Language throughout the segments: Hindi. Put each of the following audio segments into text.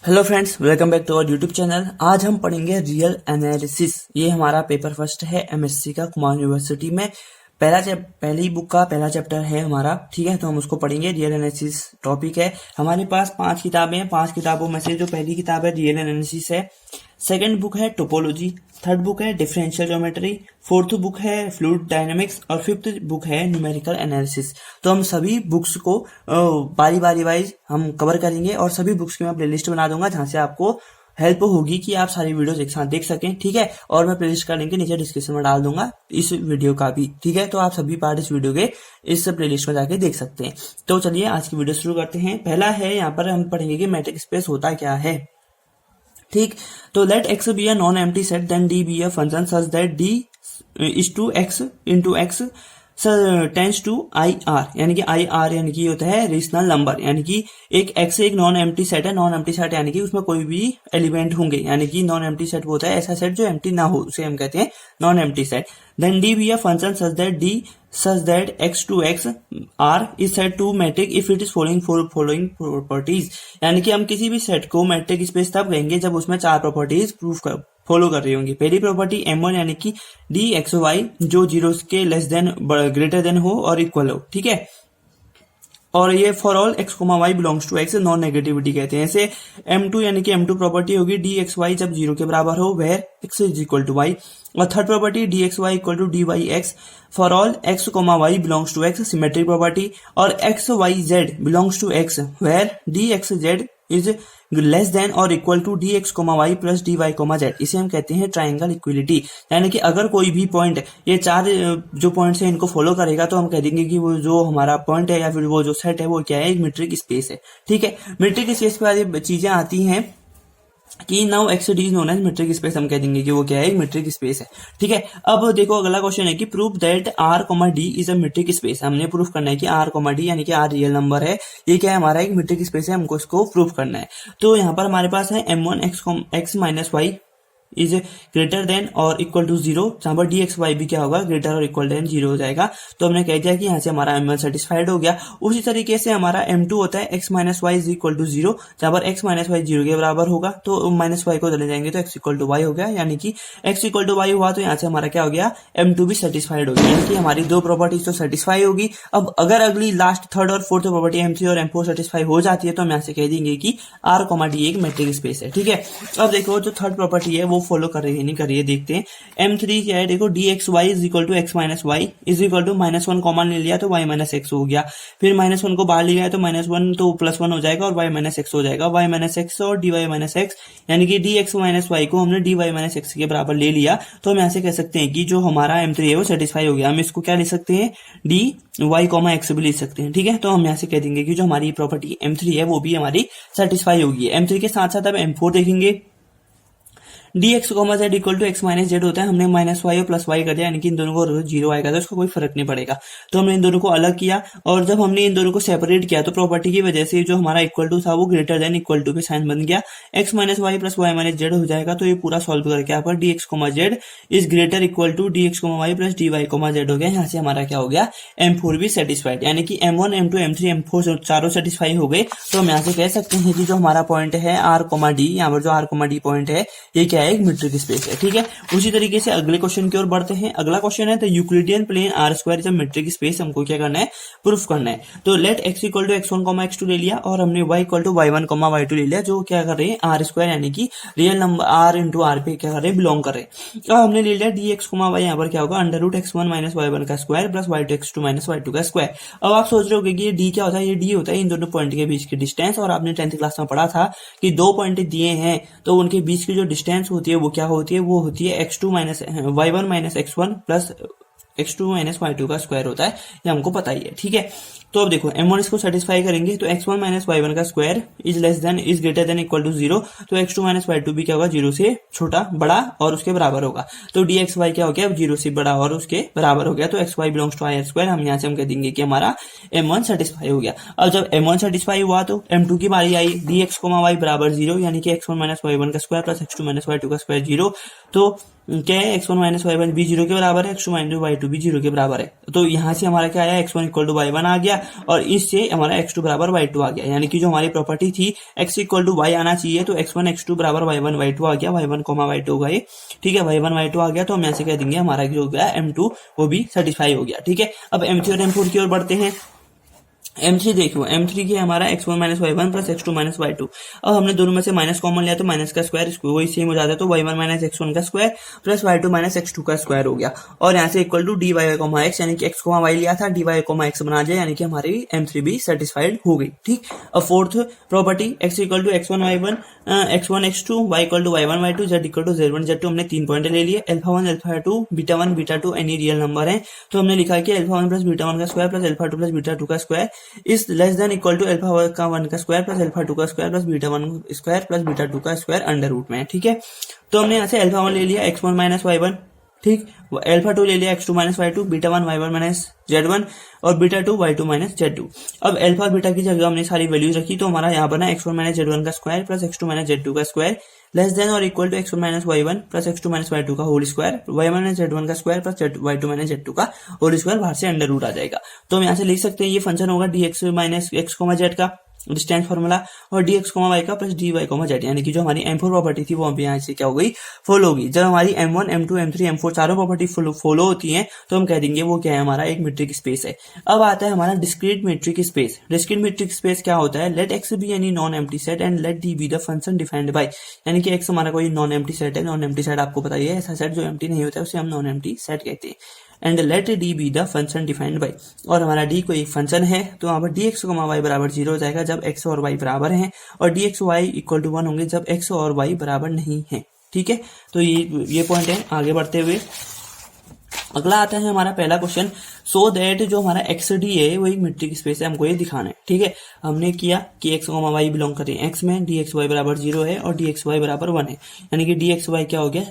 Hello friends, welcome back to our YouTube channel. आज हम पढ़ेंगे रियल एनालिसिस। ये हमारा पेपर फर्स्ट है एमएससी का कुमार यूनिवर्सिटी में। पहली बुक का पहला चैप्टर है हमारा, ठीक है। तो हम उसको पढ़ेंगे। रियल एनालिसिस टॉपिक है। हमारे पास 5 किताबें हैं। 5 किताबों में से जो पहली किताब है रियल एनालिसिस है, सेकंड बुक है टोपोलॉजी, थर्ड बुक है डिफरेंशियल ज्योमेट्री, फोर्थ बुक है फ्लूइड डायनेमिक्स और फिफ्थ बुक है न्यूमेरिकल एनालिसिस। तो हम सभी बुक्स को बारी बारी वाइज हम कवर करेंगे और सभी बुक्स की मैं प्लेलिस्ट बना दूंगा जहां से आपको हेल्प होगी कि आप सारी वीडियोस एक साथ देख सकें, ठीक है। और मैं प्लेलिस्ट का लिंक नीचे डिस्क्रिप्शन में डाल दूंगा इस वीडियो का भी, ठीक है। तो आप सभी पार्ट इस वीडियो के इस प्लेलिस्ट में जाके देख सकते हैं। तो चलिए आज की वीडियो शुरू करते हैं। पहला है, यहाँ पर हम पढ़ेंगे कि मैट्रिक स्पेस होता क्या है, ठीक। तो let x be a non empty set then d be a function such that d is to x into x tends to i r, यानी कि आई आर यानी कि होता है रेशनल नंबर, यानी कि एक एक्स एक नॉन एम्प्टी सेट है। नॉन एम्प्टी सेट यानी कि उसमें कोई भी एलिमेंट होंगे, यानी कि नॉन एम्प्टी सेट वो होता है ऐसा सेट जो एम्प्टी ना हो, उसे हम कहते हैं non empty set. Then d be a function such that x to x r is said to metric if it is following properties, यानी कि हम किसी भी सेट को मैट्रिक स्पेस तब कहेंगे जब उसमें 4 प्रॉपर्टीज फॉलो कर रही होंगी। पहली प्रॉपर्टी M1 यानी कि डी एक्स वाई जो 0 के लेस देन ग्रेटर देन हो और इक्वल हो, ठीक है। और ये for all x comma Y belongs to x non negativity कहते हैं इसे। M2 यानी कि M2 प्रॉपर्टी होगी डी एक्स वाई जब 0 के बराबर हो where X is equal to Y. और third property D x Y equal to D Y x for all x comma Y belongs to X symmetric property. और X Y Z belongs to X where D X Z is less than और equal to D x comma Y plus D Y comma Z. इसे हम कहते हैं ट्राइंगल इक्विलिटी, यानी कि अगर कोई भी पॉइंट ये 4 जो पॉइंट्स है इनको फॉलो करेगा तो हम कह देंगे कि वो जो हमारा पॉइंट है या फिर वो जो सेट है वो क्या है, एक मीट्रिक स्पेस है, ठीक है। मीट्रिक स्पेस पे चीजें आती हैं कि now x d is known as metric space, हम कह देंगे कि वो क्या है, एक मीट्रिक स्पेस है, ठीक है। अब देखो अगला क्वेश्चन है कि prove that r comma d is a metric space. हमने प्रूफ करना है कि आर कोमा डी यानी कि आर रियल नंबर है, ये क्या है, हमारा एक मीट्रिक स्पेस है, हमको इसको प्रूफ करना है। तो यहाँ पर हमारे पास है M1 x minus y is greater than और इक्वल टू 0, जहां पर डी एक्स वाई भी क्या होगा, ग्रेटर और इक्वल देन 0 हो जाएगा। तो हमने कह दिया कि यहाँ से हमारा M1 सेटिस्फाइड हो गया। उसी तरीके से हमारा M2 होता है x minus y is equal to 0, जहां पर एक्स माइनस वाई 0 के बराबर होगा तो माइनस वाई को चले जाएंगे तो एक्स इक्वल टू वाई हो गया, यानी कि एक्स इक्वल टू वाई हुआ तो यहाँ से हमारा क्या हो गया, M2 भी सेटिस्फाइड हो गया, यानी कि हमारी 2 प्रॉपर्टीज तो सेटिस्फाई होगी। अब अगर अगली लास्ट थर्ड और फोर्थ प्रॉपर्टी M3 और M4 सेटिस्फाई हो जाती है तो हम यहाँ से कह देंगे कि आर कोमा डी एक मैट्रिक स्पेस है, ठीक है। अब देखो जो थर्ड प्रॉपर्टी है वो फॉलो कर रही है नहीं करिए, देखते हैं। M3 क्या है, देखो d x y is equal to x minus y is equal to -1 common ले लिया तो y माइनस एक्स हो गया, फिर -1 को बाहर लिया तो -1 तो +1 हो जाएगा और y माइनस एक्स हो जाएगा, y माइनस एक्स और dy माइनस एक्स, यानी कि डी एक्स माइनस वाई को हमने dy माइनस एक्स के बराबर ले लिया। तो हम यहाँ से कह सकते हैं कि जो हमारा M3 है वो सेटिस्फाई हो गया। हम इसको क्या लिख सकते हैं, डी वाई कॉमा एक्स भी लिख सकते हैं, ठीक है। तो हम यहाँ से कह देंगे कि जो हमारी प्रॉपर्टी M3 है वो भी हमारी सेटिस्फाई होगी। M3 के साथ साथ अब M4 देखेंगे। D x comma z equal to x minus z होता है, हमने माइनस वाई और प्लस वाई कर दिया, यानी कि इन दोनों को 0 आएगा तो इसको कोई फर्क नहीं पड़ेगा। तो हमने इन दोनों को अलग किया और जब हमने इन दोनों को सेपरेट किया तो प्रॉपर्टी की वजह से जो हमारा इक्वल टू था वो ग्रेटर देन इक्वल टू पे साइन बन गया, x minus y plus y minus z हो जाएगा। तो ये पूरा सॉल्व करके यहाँ पर d x comma z is greater equal to D x comma Y plus D Y comma z हो गया। यहाँ से हमारा क्या हो गया, M4 भी सेटिस्फाइड, यानी कि M1 M2 M3 M4 चारों सेटिस्फाई हो गए। तो हम यहाँ से कह सकते हैं कि जो हमारा पॉइंट है आर कोमा डी, यहाँ पर जो आर कोमा डी पॉइंट है ये क्या है, एक मीट्रिक स्पेस है, ठीक है। उसी तरीके से अगले क्वेश्चन की ओर बढ़ते हैं। अगला क्वेश्चन है the Euclidean plane are square is a metric space. हमको क्या करना है, प्रूफ करना है। तो let x equal to x1 comma x2 ले लिया और हमने y equal to y1 comma y2 ले लिया, जो क्या कर रहे हैं, आर स्क्वायर यानी कि real number r into r पे क्या कर रहे हैं, बिलोंग कर रहे हैं। और हमने ले लिया डी एक्स कोमा वाई, यहाँ पर क्या होगा, under root x1 minus y1 का square plus y2 x2 minus y2 का स्क्वायर। अब आप सोच रहे हो कि ये डी क्या होता है, ये डी होता है इन दोनों पॉइंट के बीच की डिस्टेंस। और आपने 10th क्लास में पढ़ा था कि 2 पॉइंट दिए हैं तो उनके बीच की जो डिस्टेंस होती है वो क्या होती है, वो होती है x2 minus y1 minus x1 plus x2 minus y2 का स्क्वायर होता है, ये हमको पता ही है, ठीक है। तो अब देखो M1 इसको सेटिस्फाई करेंगे तो x1 माइनस y1 का square is less than is greater than equal to 0, तो x2 माइनस y2 भी क्या होगा, 0 से छोटा बड़ा और उसके बराबर होगा। तो dxy क्या हो गया, 0 से बड़ा और उसके बराबर हो गया। तो xy belongs to are square, हम यहाँ से हम कह देंगे कि हमारा M1 सेटिस्फाई हो गया। अब जब M1 सेटिस्फाई हुआ तो M2 की बारी आई, dx y बराबर 0, यानी कि x1 माइनस y1 का square plus x2 minus y2 का स्क्वायर 0। तो क्या है, x1 माइनस वाई वन भी जीरो के बराबर है, x2 माइनस वाई टू भी जीरो के बराबर है। तो यहाँ से हमारा क्या आया, x1 equal to Y one आ गया और इससे हमारा x2 बराबर वाई टू आ गया। यानी कि जो हमारी प्रॉपर्टी थी x इक्वल टू वाई आना चाहिए, तो x1 x2 बराबर वाई वन वाई टू आ गया, y one comma y two गए। ठीक है, वाई वन वाई टू आ गया, तो हम यहाँ से कह देंगे हमारा जो हो गया m2 वो भी सेटिस्फाई हो गया। ठीक है, अब m3 और m4 की ओर बढ़ते हैं। M3 देखो, M3 की हमारा x1 minus y one plus x2 minus y two. अब हमने दोनों में से माइनस कॉमन लिया तो माइनस का स्क्वायर वही सेम हो जाता है, तो y1 माइनस x1 का square plus y2 minus x2 का स्क्वायर हो गया। और यहाँ से equal to dy comma x, यानी कि x कोमा y लिया था, dy कोमा x बना दिया, यानी कि हमारी M3 भी सेटिस्फाइड हो गई। ठीक, अब fourth property x equal to x1 y1 x1 x2 y equal to y1 y2 z equal to z1 z2। हमने 3 पॉइंट ले लिए, alpha 1 alpha 2 beta 1 beta 2 any real number है, तो हमने लिखा कि अल्फा 1 प्लस बीटा 1 का square plus alpha 2 plus beta 2 का square is less than equal to alpha 1 का स्क्वायर प्लस अल्फा 2 का square plus beta 1 square plus beta 2 का स्क्वायर अंडर रूट में है। ठीक है, तो हमने यहाँ से अल्फा 1 ले लिया x1 माइनस वाई वन, ठीक, अल्फा 2 ले लिया x2 minus y two, beta 1 y1 minus z1 और बीटा 2 y2 माइनस z2। अब अल्फा और बीटा की जगह हमने सारी वैल्यूज रखी, तो हमारा यहाँ बना x1 माइनस z1 का square plus x2 minus z2 का स्क्वायर लेस देन और equal to x1 minus y1 plus x2 minus y2 का whole square, y minus z1 का square plus y2 minus z2 का होल स्क्वायर, बाहर से अंडर रूट आ जाएगा। तो हम यहाँ से लिख सकते हैं ये फंक्शन होगा dx माइनस x, z का डिस्टेंस फॉर्मूला और dx, y का प्लस dy, z, यानी कि जो हमारी m4 प्रॉपर्टी थी वो हम यहाँ से क्या हो गई, फॉलो होगी। जब हमारी m1 m2 m3 m4 चारों प्रॉपर्टी फॉलो होती हैं तो हम कह देंगे वो क्या है, हमारा एक मीट्रिक स्पेस है। अब आता है हमारा discrete metric space. Discrete metric space क्या होता है, let x be any non empty set and let d be the function defined by, यानी कि x हमारा कोई नॉन एम्प्टी सेट है। नॉन एम्प्टी सेट आपको पता ही है, ऐसा सेट जो एम्प्टी नहीं होता है उसे हम नॉन एम्प्टी सेट कहते हैं। And let D B the function defined bye, और हमारा डी कोई एक फंक्शन है, तो वहां पर डी एक्स वाई बराबर 0 हो जाएगा जब x और y बराबर हैं, और d x Y equal to 1 होंगे जब x और y बराबर नहीं है। ठीक है, तो ये पॉइंट है। आगे बढ़ते हुए अगला आता है हमारा पहला क्वेश्चन, सो दैट जो हमारा एक्स डी है वो एक मीट्रिक स्पेस है, हमको ये दिखाना है। ठीक है, हमने किया कि एक्स वाई बिलोंग करते हैं एक्स में, डी एक्स वाई बराबर 0 है और डी एक्स वाई बराबर 1 है, यानी कि डी एक्स वाई क्या हो गया,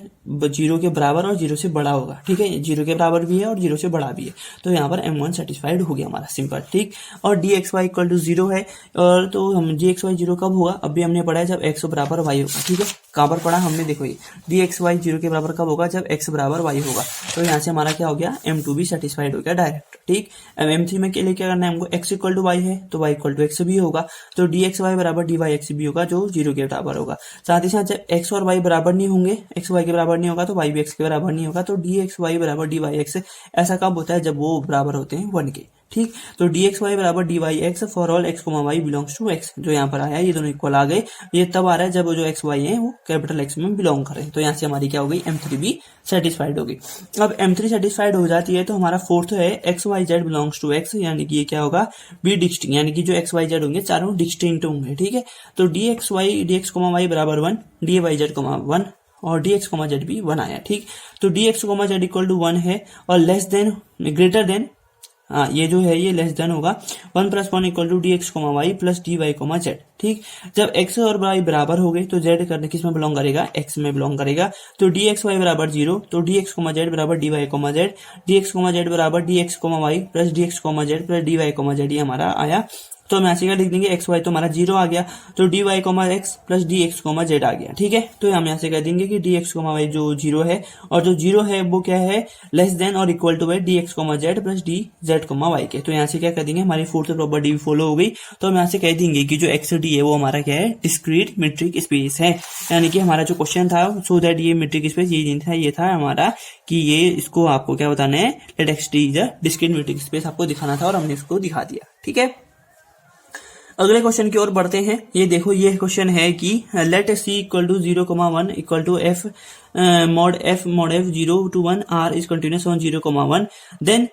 0 के बराबर और 0 से बड़ा होगा। ठीक है, 0 के बराबर भी है और 0 से बड़ा भी है, तो यहाँ पर m1 सेटिस्फाइड हो गया हमारा, सिंपल। ठीक, और d x Y equal to 0 है, और तो हम डी एक्स वाई 0 कब होगा, अभी हमने पढ़ा है जब x बराबर y होगा। ठीक है, कहाँ पर पढ़ा हमने, देखो ये डी एक्स वाई 0 के बराबर कब होगा, जब x बराबर y होगा। तो यहाँ से हमारा क्या हो गया, m2 भी सेटिस्फाइड हो गया डायरेक्ट। ठीक, m3 में के लिए क्या करना है हमको, x इक्वल टू y है तो y इक्वल टू x भी होगा, तो डी एक्स वाई बराबर डी वाई एक्स भी होगा जो 0 के बराबर होगा। साथ ही साथ जब x और y बराबर नहीं होंगे, x y के बराबर नहीं होगा तो y भी x के बराबर नहीं होगा, तो डी एक्स वाई बराबर डी वाई एक्स ऐसा कब होता है, जब वो बराबर होते हैं 1 के। ठीक, तो डी एक्स वाई बराबर D Y x for all x comma Y belongs to x, जो यहाँ पर आया ये दोनों इक्वल आ गए। ये तब आ रहा है जब जो एक्स वाई है वो कैपिटल एक्स में बिलोंग करें, तो यहाँ से हमारी क्या हो गई, m3 भी सेटिस्फाइड होगी। अब m3 सेटिस्फाइड हो जाती है तो हमारा फोर्थ है x Y Z belongs to x, यानी कि ये क्या होगा, बी डिस्टिंक्ट, यानी कि जो एक्स वाई जेड होंगे चारों डिस्टिंक्ट होंगे। ठीक है, तो डी एक्स कोमा वाई बराबर 1, डी वाई जेड कोमा 1 और डी एक्स कोमा जेड भी 1 आया। ठीक, तो D x comma z equal to 1 है और लेस देन ग्रेटर देन, हाँ ये जो है ये लेस देन होगा 1 plus 1 equal to D x comma Y plus D Y comma z. ठीक, जब x और y बराबर हो गए तो z करने किस में बिलोंग करेगा, x में बिलोंग करेगा, तो डी एक्स वाई बराबर 0, तो डी एक्स कोमा जेड बराबर D Y comma Z, D x comma Z बराबर D x comma Y plus D x comma Z plus D Y comma Z, ये हमारा आया। तो हम ऐसे लिख देंगे एक्स वाई तो हमारा 0 आ गया, तो D Y comma X plus D x comma Z आ गया। ठीक है, तो हम यहाँ से कह देंगे कि डी एक्स कोमा वाई जो 0 है और जो 0 है वो क्या है, लेस देन और इक्वल टू है d x comma Z plus d z comma y के। तो यहाँ से क्या कह देंगे, हमारी फोर्थ प्रॉपर्टी भी फॉलो हो गई, तो हम यहाँ से कह देंगे कि जो एक्स डी है वो हमारा क्या है, डिस्क्रीट मीट्रिक स्पेस है। यानी कि हमारा जो क्वेश्चन था सो दैट ये मीट्रिक स्पेस ये था हमारा कि ये इसको आपको क्या बताना है, let x d is a discrete metric space आपको दिखाना था और हमने इसको दिखा दिया। ठीक है, अगले क्वेश्चन की ओर बढ़ते हैं। ये देखो ये क्वेश्चन है कि let c equal to 0,1 equal to f mod f 0 to 1 r is continuous on 0,1, then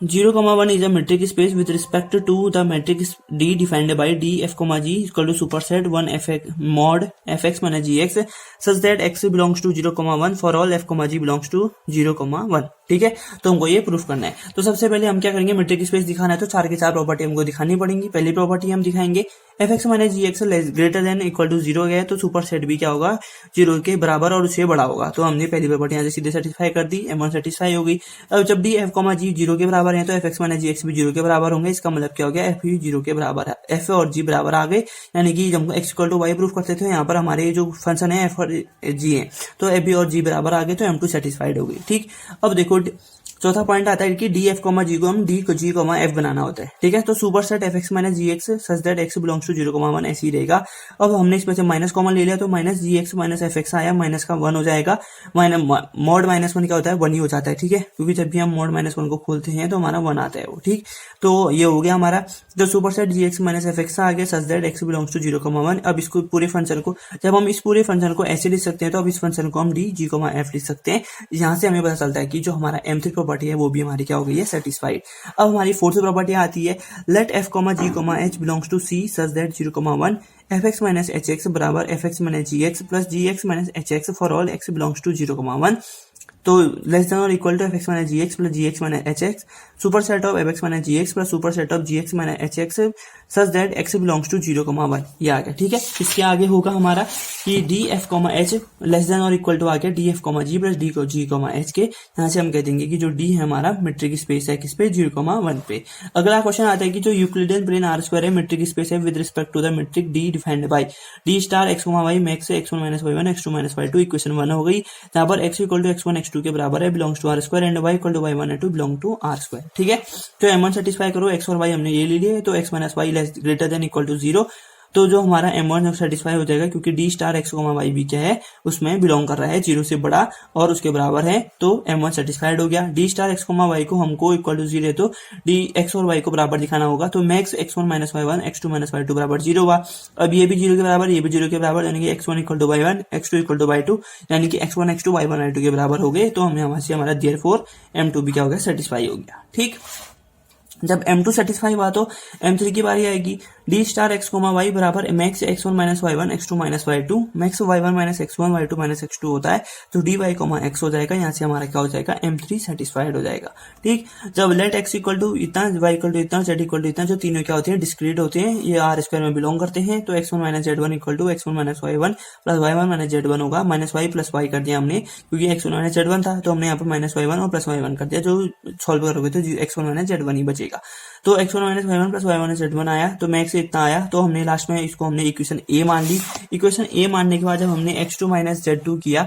0,1 is a metric space with respect to the matrix D defined by D f, G equal to superset 1 f mod fx minus gx such that x belongs to 0,1 for all f, G belongs to 0,1। ठीक है, तो हमको ये प्रूफ करना है। तो सबसे पहले हम क्या करेंगे, मेट्रिक स्पेस दिखाना है तो 4 के 4 प्रॉपर्टी हमको दिखानी पड़ेंगी। पहली प्रॉपर्टी हम दिखाएंगे f x minus ji x greater than equal to 0 गया तो सुपर सेट भी क्या होगा 0 के बराबर और उससे बड़ा होगा। तो हमने पहली प्रॉपर्टी यहाँ से सीधे सेटिस्फाई कर दी, M1 सेटिस्फाई होगी। अब जब डी एफ कॉमा जी 0 के बराबर है तो एफ एक्स माइनस जी एक्स भी 0 के बराबर होंगे। इसका मतलब क्या हो गया, एफ भी 0 के बराबर है, एफ और जी बराबर आ गए। यानी कि जब x equal to y proof करते थे यहाँ पर हमारे जो फंक्शन है एफ और जी है तो एफ बी और जी बराबर आ गए तो M2 सेटिस्फाइड हो गई। ठीक, अब देखो चौथा पॉइंट आता है कि डी एफ कॉमा जी को हम डी को जी कॉमा एफ बनाना होता है। ठीक है, तो super set f x minus ji x such that x belongs to 0,1 ऐसे ही रहेगा। अब हमने इसमें से माइनस कॉमन ले लिया तो माइनस जी एक्स माइनस एफ एक्स आया, माइनस का 1 हो जाएगा। मॉड माइनस 1 क्या होता है, 1 ही हो जाता है। ठीक है, क्योंकि जब भी हम मॉड माइनस 1 को खोलते हैं तो हमारा 1 आता है वो। ठीक, तो ये हो गया हमारा जो super set g x minus f x आ गया such that x belongs to 0,1। अब इसको पूरे फंक्शन को जब हम इस पूरे फंक्शन को ऐसे लिख सकते हैं तो अब इस फंक्शन को हम डी जी कॉमा एफ लिख सकते हैं। यहाँ से हमें पता चलता है कि जो हमारा M3 प्रॉपर्टी है वो भी हमारी क्या हो गई है, सेटिस्फाइड। अब हमारी फोर्थ प्रॉपर्टी आती है let F comma G comma H belongs to C such that 0,1 F x minus H X बराबर F x minus ji X plus G x minus H X for all X belongs to 0,1। तो लेस देन और equal to F x minus ji X plus G x minus H X superset of F x minus ji X plus superset of G x minus H x such that x belongs to 0,1। ये आ गया। ठीक है, इसके आगे होगा हमारा कि D F comma H less than और इक्वल टू आ गया डी एफ कॉमा जी प्लस डी को जी कॉमा एच के। यहाँ से हम कह देंगे कि जो डी है हमारा मेट्रिक स्पेस है किस पे, 0,1 पे। अगला क्वेश्चन आता है कि जो यूक्लिडियन प्लेन आर स्क्वायर है मेट्रिक स्पेस है with respect to the metric d defined by d star x comma y max x1 minus y1 x2 minus y2। Equation 1 हो गई, जहां पर x equal to x1 x2 के बराबर है belongs to are square and y equal to y1 y2 belong to are square. ठीक है, तो M1 सेटिस्फाई करो, x और y हमने ये ले लिए तो x minus y less greater than equal to 0। तो जो हमारा M1 सेटिस्फाई हो जाएगा क्योंकि d star x comma y भी क्या है उसमें बिलोंग कर रहा है 0 से बड़ा और उसके बराबर है, तो M1 सेटिस्फाइड हो गया। D star x comma y को हमको इक्वल टू 0 है तो डी एक्स और वाई को बराबर दिखाना होगा, तो max x1 minus y1 x2 minus y2 बराबर 0 हुआ। अब ये भी 0 के बराबर, ये भी 0 के बराबर, यानी कि x1 equal to y1 x2 equal to y2, यानी कि x1 x2 y1 y2 के बराबर हो गए। तो हमें यहाँ से हमारा देयरफॉर M2 भी क्या हो गया, सेटिस्फाई हो गया। ठीक, जब M2 सेटिस्फाई हुआ तो M3 की बारी आएगी। D star x comma Y बराबर max x1 minus y1 x2 minus y2, max y1 minus x1 y2 minus x2 होता है तो डी वाई कोमा एक्स हो जाएगा। यहाँ से हमारा क्या हो जाएगा, M3 सेटिस्फाइड हो जाएगा। ठीक, जब लेट x इक्वल टू इतना y इक्वल टू इतना z इक्वल टू इतना, जो तीनों क्या होते हैं, डिस्क्रीट होते हैं, ये आर स्क्वायर में बिलोंग करते हैं। तो x1 minus z1 equal to x1 minus y1 plus y1 minus z1 होगा। माइनस y प्लस y कर दिया हमने क्योंकि x1 माइनस z1 था तो हमने यहाँ पर माइनस y1 और प्लस y1 कर दिया, जो सॉल्व करोगे तो x1 माइनस z1 ही बचेगा। तो x1 minus y1 plus y1 minus z1 आया तो मैक्स इतना आया, तो हमने लास्ट में इसको हमने इक्वेशन ए मान ली। इक्वेशन ए मानने के बाद जब हमने x2 माइनस z2 किया,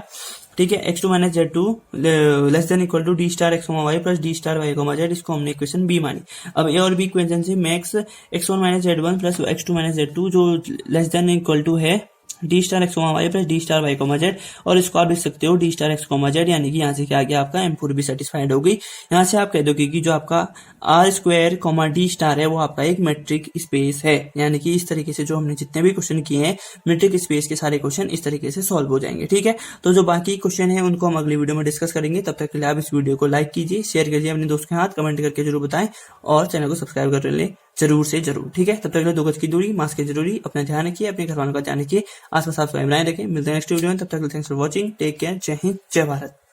ठीक है, x2 minus z2 less than equal to d star x y plus d star y comma z, इसको हमने इक्वेशन बी मानी। अब ए और बी इक्वेशन से max x1 minus z1 plus x2 minus z2 जो लेस देन इक्वल टू है d star x comma Y plus d star y comma z, और इसको आप लिख सकते हो d star x comma z, यानी कि यहाँ से क्या आ गया आपका M4 भी सेटिस्फाइड हो गई। यहाँ से आप कह दोगे कि जो आपका R square comma d star है वो आपका एक मेट्रिक स्पेस है। यानी कि इस तरीके से जो हमने जितने भी क्वेश्चन किए हैं मेट्रिक स्पेस के सारे क्वेश्चन इस तरीके से सॉल्व हो जाएंगे। ठीक है, तो जो बाकी क्वेश्चन है उनको हम अगली वीडियो में डिस्कस करेंगे। तब तक के लिए आप इस वीडियो को लाइक कीजिए, शेयर कीजिए अपने दोस्त के साथ, कमेंट करके जरूर बताएं और चैनल को सब्सक्राइब कर ले जरूर से जरूर। ठीक है, तब तक के लिए 2 गज की दूरी, मास्क की जरूरी, अपना ध्यान रखिए, अपने घर वालों का ध्यान रखिए, आसपास आप स्वयं बनाए रखें। मिलते हैं नेक्स्ट वीडियो में, तब तक thanks for watching, take care, जय हिंद, जय भारत।